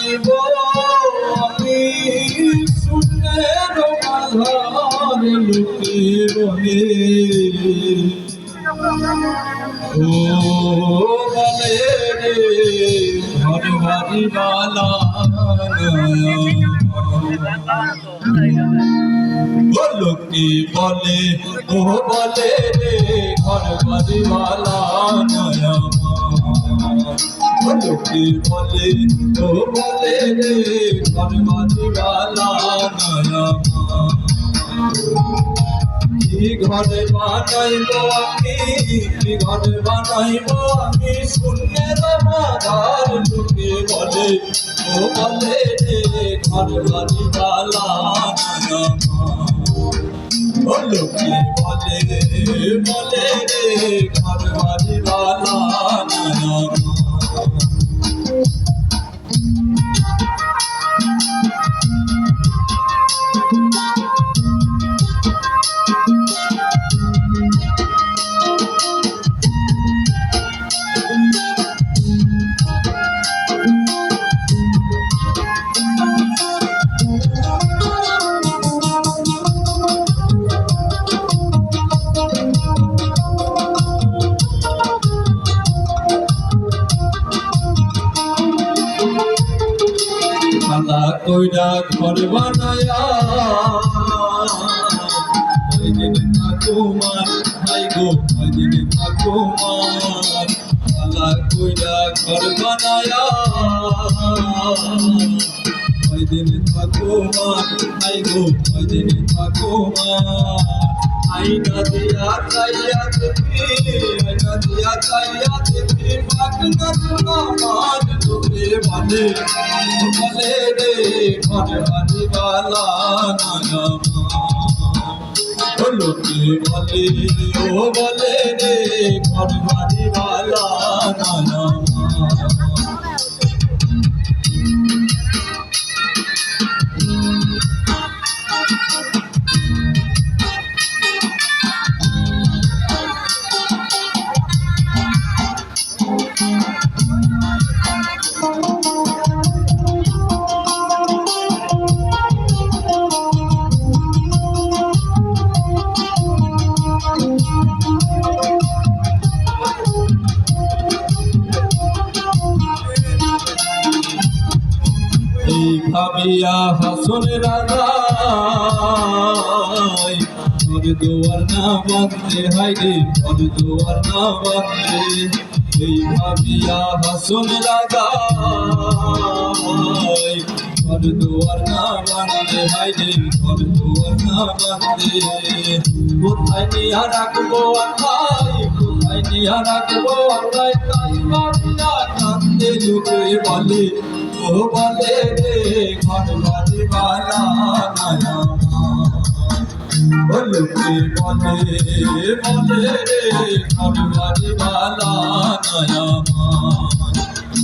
বানাইব আমি শূন্যের মাঝার লুকে রহে ও বলে রে ঘর বাড়ি বালা লোকে বলে ও বলে রে ঘর বাড়ি বালা নয়া লোকে বলে ও বলে রে ঘর বাড়ি বালা নয়া কি ঘরে বানাইব আমি কি ঘরে বানাইব আমি শূন্যের মাঝার লোকে বলে ও বলে রে ঘর বাড়ি বালা নয়া লোকে বলে রে ঘর বাড়ি বালা নয়া খালা কইরা ঘর বানায়া কয়দিন থাকো মার ভাই গো কয়দিন থাকো মার খালা কইরা ঘর বানায়া কয়দিন থাকো মার ভাই গো কয়দিন থাকো মার আইনা দিয়া চাইয়া দেখি আইনা দিয়া চাইয়া দেখি পাকনা তোমার লোকে বলে রে ঘর বাড়ি বালা নয়া লোকে বলে ও বলে রে ঘর বাড়ি বালা নয়া ভাবিয়া হাসন রাজা ঘর দুয়ার না বাঁধলে হাই রে ঘর দুয়ার না বাঁধলে এই ভাবিয়া হাসন রাজা ঘর দুয়ার না বাঁধলে হাই রে ঘর দুয়ার না বাঁধলে কোথায় নিয়া রাখবো আল্লাহ কোথায় নিয়া রাখবো আল্লাহ তাই ভাবিয়া কান্দে লোকে বলে ও বলে রে ঘর বাড়ি বালা নয়া লোকে বলে রে ঘর বাড়ি বালা নয়া